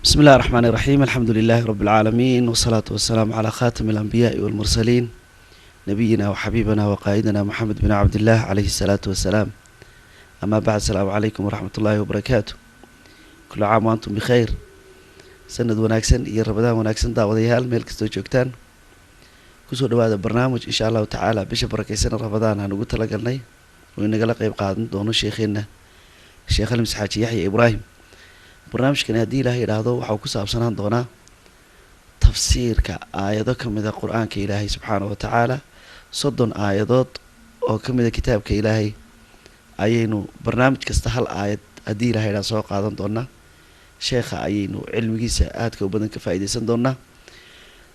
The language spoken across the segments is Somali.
بسم الله الرحمن الرحيم. الحمد لله رب العالمين، والصلاة والسلام على خاتم الأنبياء والمرسلين نبينا وحبيبنا وقائدنا محمد بن عبد الله عليه الصلاة والسلام. أما بعد، السلام عليكم ورحمة الله وبركاته. كل عام وأنتم بخير. سند وناكسن iyo Ramadaan wanaagsan daawadayaal meel kastoo joogtaan. Kusoo dhawaada barnaamij insha Allah taala bisha barakeysan Ramadaan aan ugu talagalnay oo inaga qayb qaadan doono sheekheena Sheekh Al-Misxaaji Yaxya Ibrahim. barnaamijkan haddii ilaahay yidhaahdo waxaa ku saabsanaan doonaa tafsiirka aayado ka mid a qur-aanka ilaahay subxaanahu watacaala 30 aayadood oo ka mid a kitaabka ilaahay ayaynu barnaamij kasta hal aayad haddii ilaahay yidhaahdo soo qaadan doonaa. sheekha ayaynu cilmigiisa aadka u badan ka faa'iidaysan doonaa.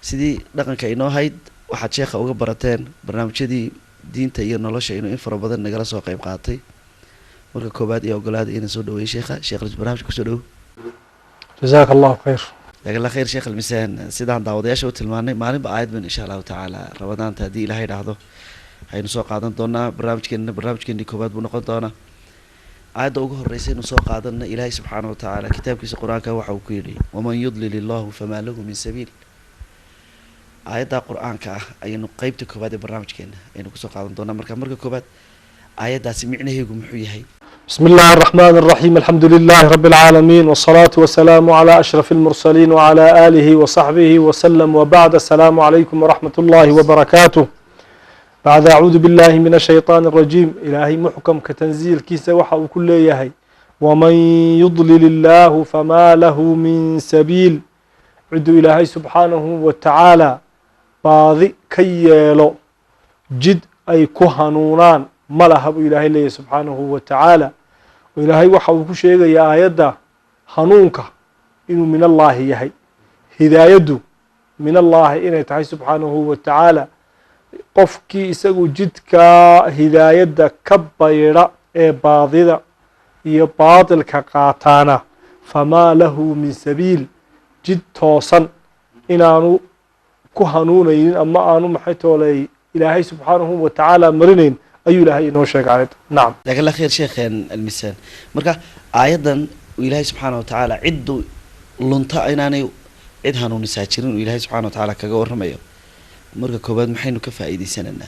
sidii dhaqanka inoo hayd waxaad sheekha uga barateen barnaamijyadii diinta iyo nolosha inuu in fara badan nagala soo qayb qaatay. marka koobaad iyo ogolaada inaan soo dhaweeyo sheekha barnaamijka kusoo dhawo. جزاك الله خير. لكن الله خير شيخ المسان سيدان داودياشا وتلماني مالين بآيات من إن شاء الله تعالى رمضان تهدي إلهي لحظه هاي نسوق قادن دونا برنامج كندي كوبات بنقول دونا آيات أوجه الرئيسين نسوق قادن إلهي سبحانه وتعالى كتاب كيس القرآن كوحى وكيري ومن يضلل الله فما له من سبيل. آيات القرآن كا أي نقيبت كوبات برنامج كنا أي نسوق قادن دونا مركب كوبات آيات سمعنا هي جمحوي هاي. بسم الله الرحمن الرحيم. الحمد لله رب العالمين، والصلاة والسلام على أشرف المرسلين وعلى آله وصحبه وسلم، وبعد. السلام عليكم ورحمة الله وبركاته. بعد أعوذ بالله من الشيطان الرجيم. إلهي محكم كتنزيل كيس وحا وكل يهي ومن يضلل الله فما له من سبيل. عد إلهي سبحانه وتعالى باضي كيالو جد أي كهنونان ملهب إلهي لي سبحانه وتعالى. وإلهي وحا وكشيغ يا آيادا هنونك إنه من الله يهي هدايته من الله إنه تعالى سبحانه وتعالى. قفكي إساقو جدك هدايدا كبيرا باضدا باطل كقاتانا فما له من سبيل. جد توصن إنانو كهنونين أما آنو محيطولي إلهي سبحانه وتعالى مرنين أيو لهي إنه شيء قاعد. نعم. لكن الله خير شيخ المسان مركا أيضا وإلهي سبحانه وتعالى عدو لنتا إناني عدها نساجرين وإلهي سبحانه وتعالى كجور رميه مركا كوباد محينو كفائدي سننا.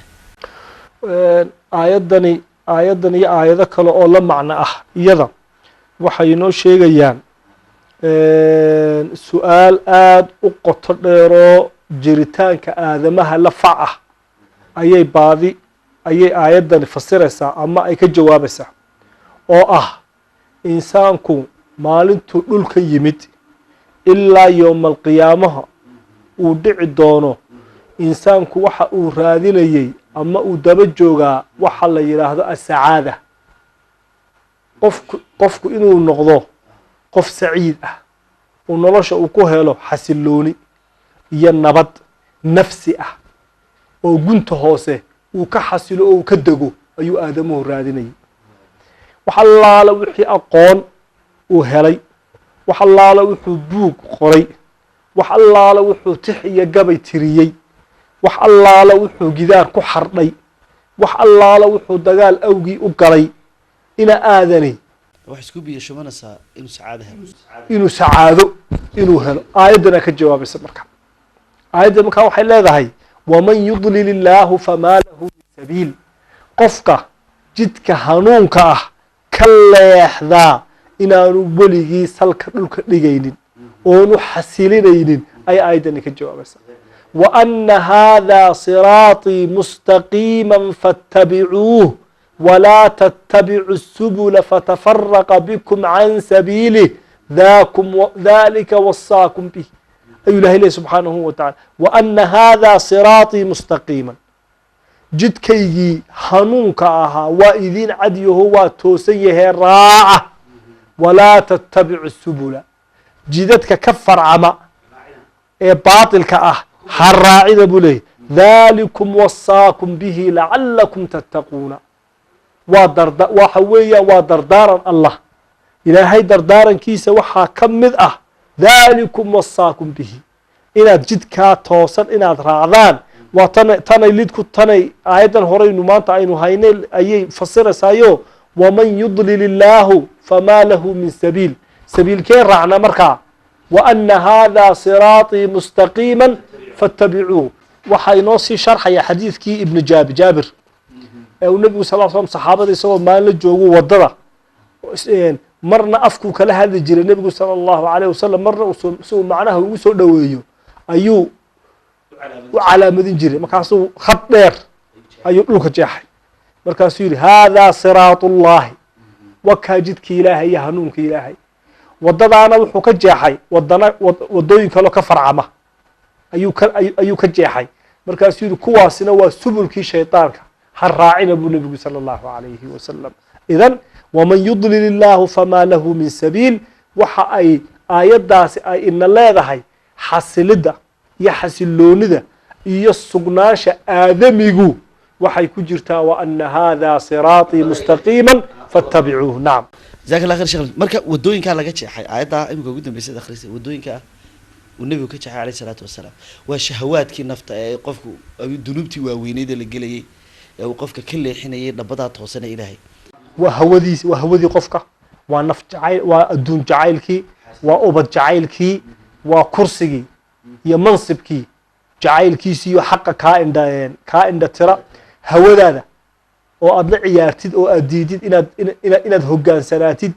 آيادني آيادا كلا أولا معنى يذا وحينو شيء جيان سؤال آد أقطر جريتان كآدمها لفعة أي بعضي ayay aayadani fasiraysaa ama ay ka jawaabaysaa oo ah insaanku maalintuu dhulka yimid ilaa yowmal qiyaamaha uu dhici doono insaanku waxa uu raadinayay ama uu daba joogaa waxa la yiraahdo as-sacaada. qofku inuu noqdo qof saciid ah oo nolosha uu ku helo xasilooni iyo nabad nafsi ah oo gunta hoose uu ka xasilo oo uu ka dego ayuu aadamuhu raadinayay. wax allaala wixii aqoon uu helay, wax allaala wuxuu buug qoray, wax allaala wuxuu tix iyo gabay tiriyey, wax allaala wuxuu gidaar ku xardhay, wax allaala wuxuu dagaal awgii u galay ina aadani wax isku biyo shumanaysaa inuu sacaado inuu helo. aayadana ka jawaabaysa marka aayadda marka waxay leedahay ومن يضلل الله فما له من سبيل. قفك جدك هنونك كالليحذا إنانو بوليغي سلك دلك ديغينين ونو حسيلينين أي آيداني كجواب. وأن هذا صراطي مستقيما فاتبعوه ولا تتبعوا السبل فتفرق بكم عن سبيله ذلك وصاكم به. أي الله سبحانه وتعالى وأن هذا صراطي مستقيما. جد كيجي هنونك وإذين عديه هو توسيه راعة ولا تتبع السبل. جدتك كفر عما باطلك هالراعي بليه ذلكم وصاكم به لعلكم تتقون. وحوية ودردارا الله إلهي دردارا كيس وحا كمذ ذلكم وصاكم به. إناد جدكا توصل إناد راعدان وطني لدكو طني آيادا هورين مانتا عينو هايني أي فصير سايو ومن يضلل الله فما له من سبيل. سبيل كين رعنا مركا وأن هذا صراطي مستقيما فاتبعوه. waxaa inoo sii sharxaya xadiidkii ibnu jaabir ee uu nebigu sal slam saxaabada isagoo maalin la joogo waddada marna afkuu kala hadli jiray nebigu sala allahu alayh wasalam, marna si uu macnaha ugu soo dhoweeyo ayuu u calaamadin jiray. markaasuu khad dheer ayuu dhulka jeexay, markaasuu yidhi haadaa siraatu llahi, wakaa jidka ilaahay iyo hanuunka ilaahay. waddadaana wuxuu ka jeexay waddooyin kaloo ka farcama ayuu ka jeexay. markaasuu yidhi kuwaasina waa subulkii shaydaanka, ha raacina buu nebigu sala allahu alayhi wasalam. idan waman yudlil illaahu famaa lahu min sabiil. waxa ay aayaddaasi ay ina leedahay xasilidda iyo xasiloonida iyo sugnaansha aadamigu waxay ku jirtaa wa ana hada siraaطii mustaqiima faاtabicuuh. nacam, jazaak allah khayr sheekh. marka wadooyinkaa laga jeexay aayaddaa imika ugu dambeysad akhrisay, wadooyinkaa uu nebigu ka jeexay alayh isalaatu wasalaam waa shahawaadkii nafta ee qofku dunuubtii waaweyneeda la gelayay ee uu qofka ka leexinayay dhabadaa toosana ilaahay. waa hawadiisi, waa hawadii qofka, waa naf jacayl, waa adduun jacaylkii, waa ubad jacaylkii, waa kursigii iyo mansibkii jacaylkiisii iyo xaqa kaa indha tira hawadaada oo aad la ciyaartid oo aad diidid inaad hogaansanaatid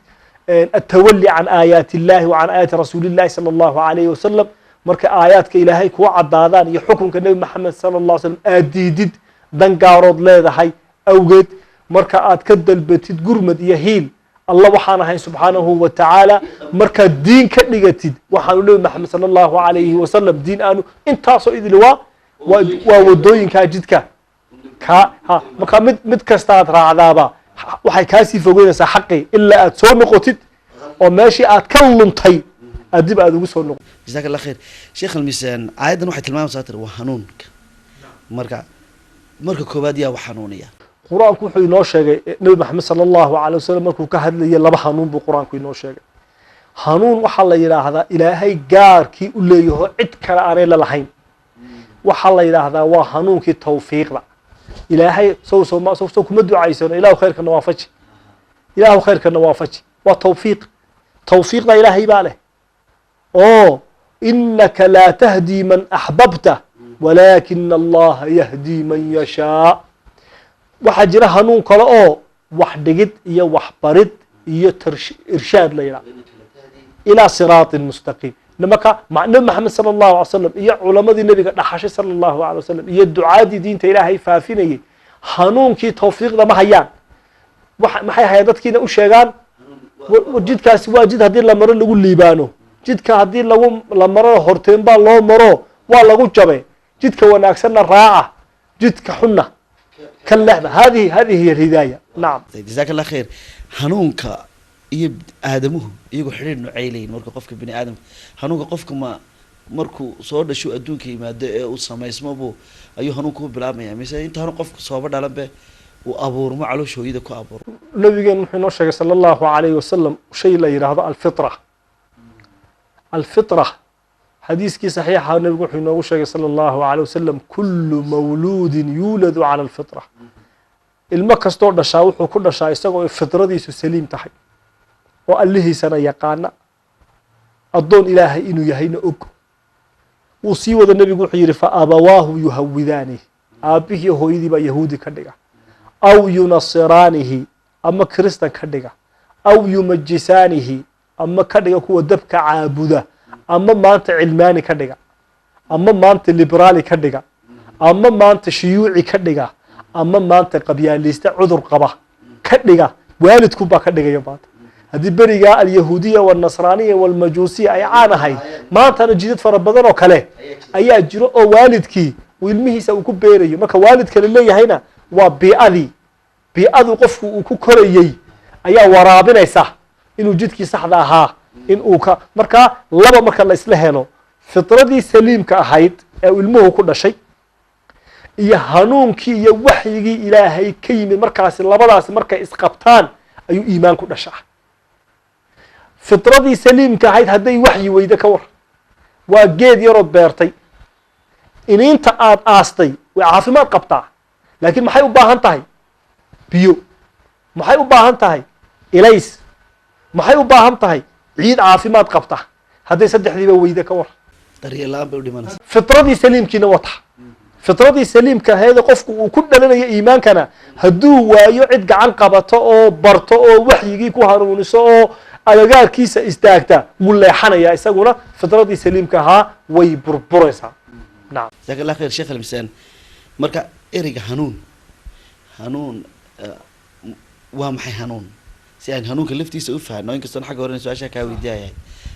atawali can aayaati illahi wa can aayaati rasuuli llahi sala allahu alayhi wasalam. marka aayaadka ilaahay kuwa caddaadaan iyo xukunka nebi maxamed sala allah slam aad diidid dan gaarood leedahay awgeed, marka aad ka dalbatid gurmad iyo hiil allah waxaan ahayn subxaanahu wa tacaala, markaad diin ka dhigatid waxaanu nebi maxamed sala allahu alayhi wasalam diin aanu intaasoo idil waa wadooyinkaa jidka marka mid kasta aad raacdaaba waxay kaasii fogeynaysaa xaqii ilaa aad soo noqotid oo meeshii aad ka luntay dib aad ugu soo noqo. jazaak allah khayr sheekh almisaan. aayaddan waxay tilmaamaysaa tir waa hanuunka. marka koowaad yaa wax hanuuniya. qur-aanku wuxuu inoo sheegay nebi maxamed sala allahu alayh wasalam markuu ka hadlayay laba hanuun buu qur-aanku inoo sheegay. hanuun waxaa la yidhaahdaa ilaahay gaarkii u leeyaho cid kale aanay la lahayn. waxaa la yidhaahdaa waa hanuunkii tawfiiqda. ilaahay sow kuma ducaysano ilaahu khayrkana waafaji, ilaahu khayrkana waafaji, waa tawfiiq. tawfiiqda ilaahay baa leh oo inaka laa tahdii man axbabta walaakina allaha yahdii man yashaa. waxaa jira hanuun kale oo wax dhigid iyo wax barid iyo irshaad la yidhaha ilaa siraatin mustaqiim. marka nebi maxamed sala allahu alay wasalam iyo culamadii nebiga dhaxashay sala allahu alay wasalam iyo ducaadii diinta ilaahay faafinayay hanuunkii tawfiiqda ma hayaan. maxay hayaan? dadkiina u sheegaan jidkaasi waa jid haddii la maro lagu liibaano, jidka haddii la marona horteen baa loo maro waa lagu jabe, jidka wanaagsanna raaca, jidka xunna ka lexda. hadihi hiya alhidaaya. nacam, jazaak allah khayr. hanuunka iyo aadamuhu iyagoo xidhiir noocay leeyihin. marka qofka bini aadamka hanuunka qofka markuu soo dhasho adduunka yimaado ee uu samaysmobu ayuu hanuunka u bilaabmaya mise intaanu qofka sooba dhalanbe uu abuurmo caloosh hooyada ku abuuro. nabigeen wuxuu inoo sheegay sala allahu alayhi wasalam shay la yidhaahdo alfitra. alfitra xadiiskii saxiixa nabigu wuxuu inoogu sheegay sala allahu alayh wasalam kullu mawluudin yuuladu cala alfitra. ilmo kastoo dhashaa wuxuu ku dhashaa isagoo fitradiisu saliim tahay oo allihiisana yaqaana, addoon ilaahay inuu yahayna og. wuu sii wada nebigu wuxuu yidhi fa abawaahu yuhawidaanihi, aabbihii hooyadii baa yahuudi ka dhiga, aw yunasiraanihi ama kristan ka dhiga, aw yumajisaanihi ama ka dhiga kuwa dabka caabuda, ama maanta cilmaani ka dhiga, ama maanta liberaali ka dhiga, ama maanta shuyuuci ka dhiga, ama maanta qabyaalista cudur qaba ka dhiga. waalidku baa ka dhigaya maanta. haddii berigaa alyahuudiya walnasraaniya walmajuusiya ay caan ahayd, maantana jidad fara badan oo kale ayaa jiro oo waalidkii ilmihiisa uu ku beerayo. marka waalidka la leeyahayna waa bii'adu qofku uu ku korayey ayaa waraabinaysa inuu jidkii saxda ahaa in uu ka. marka marka la isla helo fitradii saliimka ahayd ee ilmuhu ku dhashay iyo hanuunkii iyo waxyigii ilaahay ka yimid, markaasi labadaasi markay isqabtaan ayuu iimaan ku dhashaa. fitradii saliimka ahayd hadday waxyi weyda ka war, waa geed yarood beertay, iniinta aad aastay way caafimaad qabtaa, laakiin maxay u baahan tahay biyo, maxay u baahan tahay ilays, maxay u baahan tahay ciid caafimaad qabta. hadday saddexdiiba weyda ka war طريق الآن بودي مناس fitradii saliimkiina wata fitradii saliimka ahayd qofku uu ku dhalanayo iimaankana hadduu waayo cid gacan qabato oo barto oo waxyigii ku hanuuniso oo agagaarkiisa istaagta wuu leexanayaa isaguna fitradii saliimka ahaa way burburaysaa nacam جزاك الله خير شيخ المسان مركا إريق هنون وامحي هنون سيان هنون كلفتي سوفها نوين كستون حق ورين سواشا كاوي دايا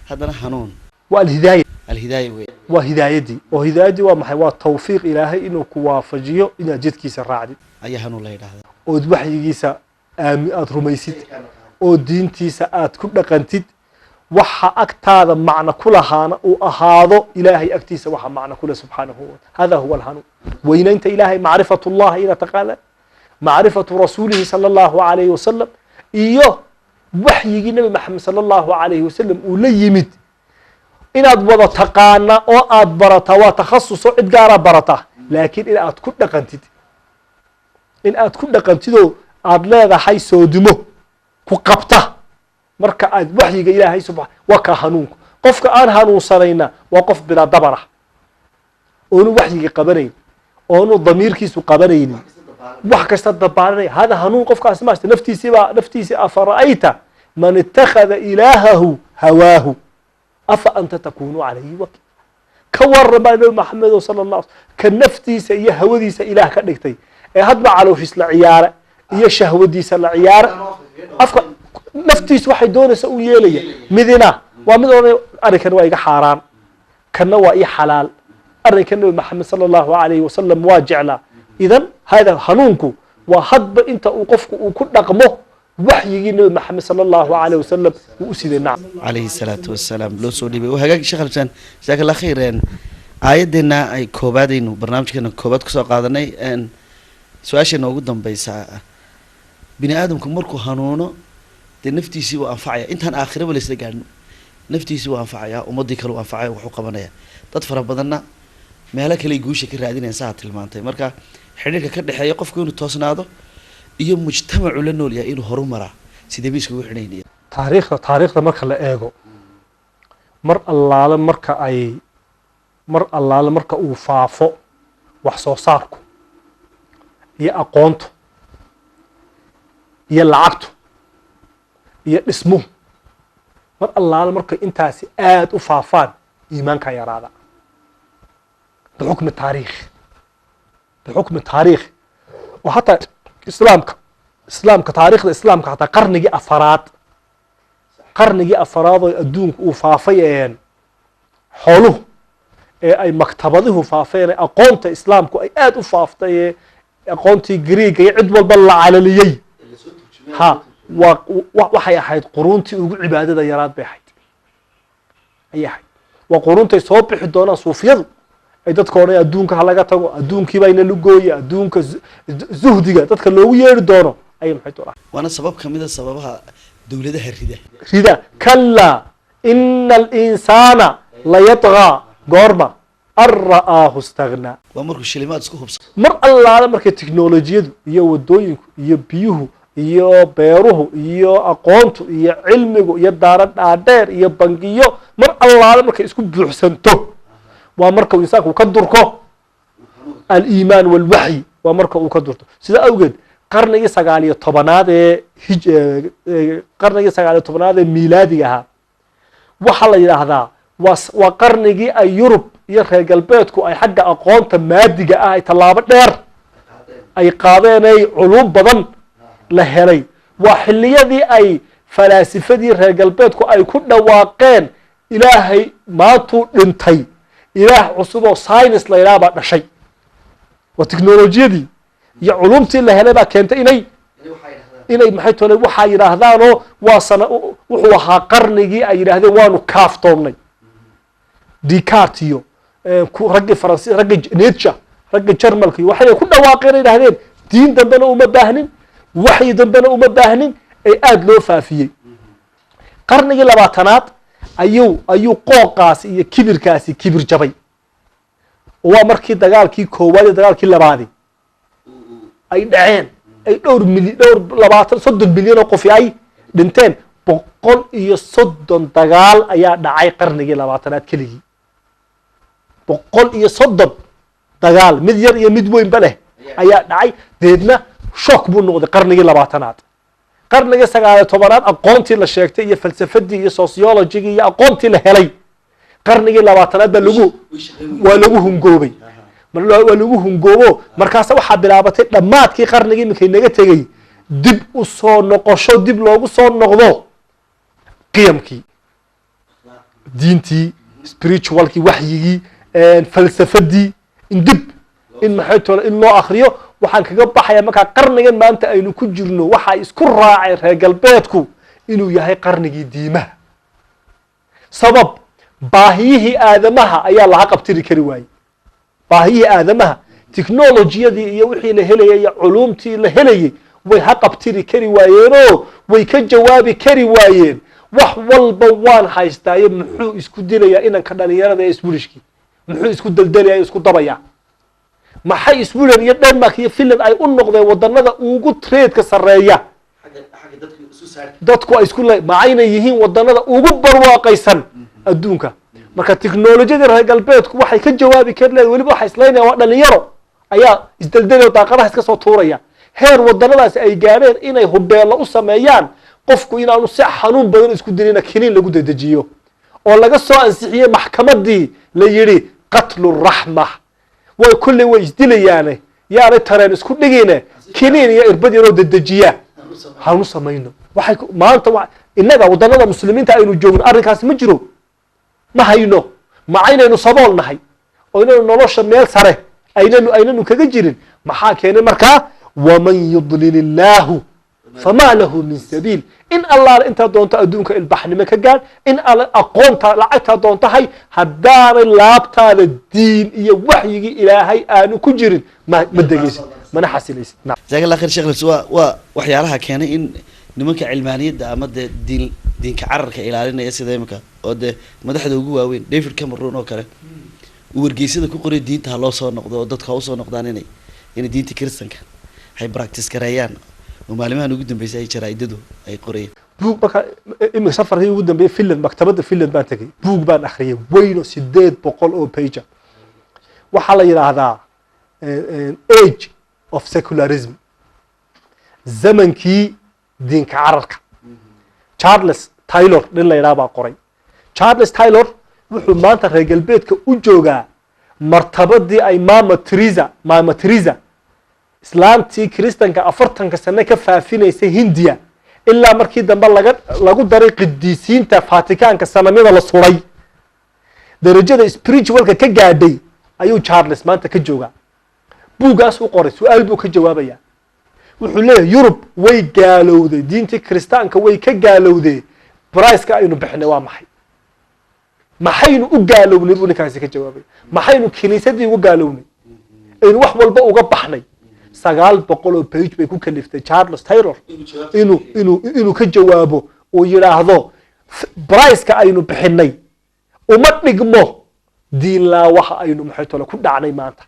هذا هنون waa alhidaaya الهداية وين waa hidaayadii oo hidaayadii waa maxay waa tawfiiq ilaahay inuu ku waafajiyo inaad jidkiisa raacdid أي هنون لا يدهذا ood waxyigiisa aad rumaysid oo diintiisa aad ku dhaqantid waxa agtaada macna ku lahaana uu ahaado ilaahay agtiisa waxa macna ku leh subxaanahu wa ta'ala hada huwa alhanu weynaynta ilaahay macrifatullah ila taqaala macrifatu rasuulihi sala allahu alayhi wasalam iyo waxyigii nabi maxamed sala allahu alayhi wasalam uu la yimid inaad wada taqaana oo aad barata waa takhasus oo cid gaara barata laakiin in aad ku dhaqantidoo aad leedahay soodimo ku qabta marka aad waxyiga ilaahay subxaana waa ka hanuunku qofka aan hanuunsanayna waa qof bilaa dabar ah oonu waxyiga qabanayn oonu damiirkiisu qabanaynin wax kasta dabaalanay hada hanuun qofkaasi maasta naftiisii afara'ayta man ittakhada ilaahahu hawaahu afa anta takunu calayhi wakiil ka warrama nabi maxamed sala allah ka naftiisa iyo hawadiisa ilaah ka dhigtay ee hadba calooshiis la ciyaara iyo shahwadiisa la ciyaara afka naftiis waxay doonaysa uu yeelaya midina waa mid oranay arrinkan waa iga xaaraan kana waa ii xalaal arrinkan nabi maxamed sala allahu alayhi wasalam waa jeclaa idan hada hanuunku waa hadba inta uu qofku uu ku dhaqmo waxyigii nabi maxamed sala allahu alayhi wasalam uu u siday nacam عليه الصلاة والسلام لو سودي وهاجاك شيخ المسان جزاك الله خير آياتنا أي كوبادين وبرنامج كنا كوباد كسر قاعدني أن سؤال وجودهم بيسا بني آدم كمركو هنونه نفتي سوى أنفعيا أنت هن آخره ولا سجان نفتي سوى أنفعيا ومضي كلو أنفعيا وحقوق بنايا تطفر بدنا ما لك اللي يجوش كرادين إنسان المانتي مركا حريك كده حيقف كونه توصل هذا iyo mujtamac la nool yahay inuu horumara sidee bisku wixinayeen taariikhda marka la eego mar allaale marka uu faafo wax soo saarku iyo aqoontu iyo lacagtu iyo dhismuhu mar allaale marka intaasi aad u faafaan iimaanka yaraada bixukmi taariikh oo hataa islaamka taariikhda islaamka hataa qarnigii afaraad oo adduunka uu faafay xooluhu ee ay maktabaduhu faafeen aqoonta islaamku ay aad u faaftay aqoontii Greega iyo cid walba la calaliyay ha waxay ahayd quruntii ugu cibaadada yaraad bay ahayd waa quruntay soo bixi doonaan suufiyadu ay dadka hore adduunka laga tago adduunkii baa ina lugooyay adduunka zuhdiga dadka loogu yeeri doono ay maxay toona waana sabab kamida sababaha dawladaha rida kalla innal insana la yatgha goorma arra'ahu istaghna waa markuu shilimaad isku hubsan mar allaala markay tiknoolajiyadu iyo wadooyinku iyo biyuhu iyo beeruhu iyo aqoontu iyo cilmigu iyo daarad dhaadheer iyo bangiyo mar allaala markay isku buuxsanto waa marka uu insaanku ka durko al-iimaan wal wahyi waa marka uu ka durto sida awgeed qarnigii 19aad ee miilaadiga ahaa waxa la yiraahdaa waa qarnigii ay Yurub iyo reer galbeedku ay xagga aqoonta maadiga ah ay talaabo dheer ay qaadeen ay culum badan la helay waa xilliyadii ay falaasifadii reer galbeedku ay ku dhawaaqeen ilaahay maatuu dhintay ilaah cusub oo science la yiraahdo dhashay waa tiknoolajiyadii iyo culumtii la helay baa keentay inay maxay toonay waxa yiraahdaan oo wuxuu ahaa qarnigii ay yiraahdeen waanu kaaftoomnay Descartes iyo ragga Faransiis ragga Nietzsche ragga Jarmalka waxay ku dhawaaqeen yiraahdeen diin dambana uma baahnin waxyi dambana uma baahnin ay aad loo faafiyay qarnigii 20aad ayuu qooqaas iyo kibir jabay waa markii dagaalkii koowaad iyo dagaalkii labaad ay dhaceen ay dhowr 20-30 milyan oo qof ay dhinteen 130 dagaal ayaa dhacay qarnigii 20aad keligii 130 dagaal mid yar iyo mid weynba leh ayaa dhacay deedna shock buu noqday qarnigii 20aad qarnigii 19aad aqoontii la sheegtay iyo falsafadii iyo sociologigii iyo aqoontii la helay qarnigii 20aad waa lagu hungoobay waa lagu hungoobo markaas waxaa bilaabatay dhamaadkii qarnigii markay naga tegay dib u soo noqosho dib loogu soo noqdo qiyamkii diintii spiritualkii waxyigii falsafadii in maxay tolo in loo akhriyo waxaan kaga baxaya markaa qarnigan maanta aynu ku jirno waxa isku raacay reer galbeedku inuu yahay qarnigii diimaha sabab baahiyihii aadamaha ayaa laga qabtiri kari waayey baahiyihii aadamaha technologiyadii iyo wixii la helayay iyo culuumtii la helayay way ha qabtiri kari waayeenoo way ka jawaabi kari waayeen wax walba waan haystaayo muxuu isku dilayaa inanka dhalinyarada ee isbulishkii muxuu isku daldalayaa isku dabayaa maxay Sweden iyo Denmark iyo Finland ay u noqdeen wadanada ugu trade-ka sareeya dadku ay isku maayna yihiin wadanada ugu barwaaqaysan adduunka marka tiknoolajiyada reer galbeedku waxay ka jawaabi kareen waliba waxa islaynaya waa dhalinyaro ayaa isdaldalay daaqadaha iska soo tuuraya heer wadanadaas ay gaareen inay hubeelo u sameeyaan qofku inaanu si xanuun badan isku dilina kiniin lagu dedejiyo oo laga soo ansixiyay maxkamadii la yiri qatlu rahma way kulli way isdilayaan yaanay tareen isku dhigeen kiniin iyo irbad yaro dedejiya hanu sameeyno waxay maanta inaga wadanada muslimiinta aynu joogno arrinkaas ma jiro ma hayno ma aynaynu sabool nahay oo inaynu nolosha meel sare aynanu kaga jirin maxaa keenay markaa waman yudlilillahu fama lahu min sabiil in allah inta doonto adduunka ilbaxnimo ka gaar in aqoonta lacagta doontahay haddaanay laabtaada diin iyo waxyigi ilaahay aanu ku jirin ma degeysid mana xasilaysid jazaak allah khair sheekh nafsi waa waxyaalaha keenay in nimanka cilmaaniyada ama diinka cararka ilaalinaya sida imika oo madaxda ugu waaweyn David Cameron oo kale uu wargeysada ku qoray diinta loo soo noqdo oo dadka u soo noqdaan inay diinta kristanka hay practice gareeyaan oo maalimahan ugu dambeysay ay jaraa'idadu ay qorayeen buug baka imika safarkii ugu dambeeyay Finland maktabada Finland baan tagay buug baan akhriyay weyno 800 oo page waxa la yiraahdaa age of secularism zamankii diinka cararka Charles Taylor nin la yiraahdo qoray Charles Taylor wuxuu maanta reer galbeedka u joogaa martabadii ay Mama Teresa islaamtii kristanka 40 sano ka faafinaysay Hindiya ilaa markii dambe lagu daray qiddiisiinta Vaticanka sanamada la suray darajada spiritualka ka gaadhay ayuu Charles maanta ka joogaa buugaas u qoray su'aal buu ka jawaabaya wuxuu leeyahay Yurub way gaalowday diintii kristaanka way ka gaalowday price-ka aynu bixinay waa maxaynu u gaalownay buu ninkaasi ka jawaabay maxaynu kiniisadii ugu gaalownay aynu wax walba uga baxnay 900 oo page bay ku kaliftay Charles Taylor inuu ka jawaabo oo yiraahdo price-ka aynu bixinay uma dhigmo diin la waxa aynu maxay tolo ku dhacnay maanta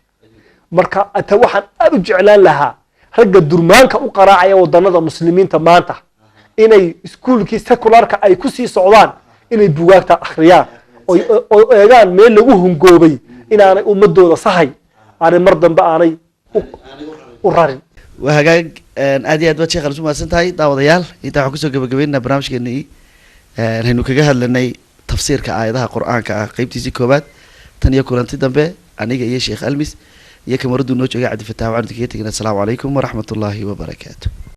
marka ata waxaan aad u jeclaan lahaa ragga durmaanka u qaraacaya wadanada muslimiinta maanta inay iskuulkii secularka ay ku sii socdaan inay buugaagta akhriyaan oo eegaan meel lagu hungoobay inaanay ummadooda sahay aanay mar dambe aanay u rarin وهاجاج أدي أدوات شيخ رسول الله سنتهاي داوديال إنت حكيسو جبنا برنامج كني هنو كجهل لنا تفسير كآياتها قرآن كقيبتي زي كوبات تانية كورنتي دمبه أنا جاي شيخ ألمس يكمل ردو نوجه قاعد في التعاون السلام عليكم ورحمة الله وبركاته.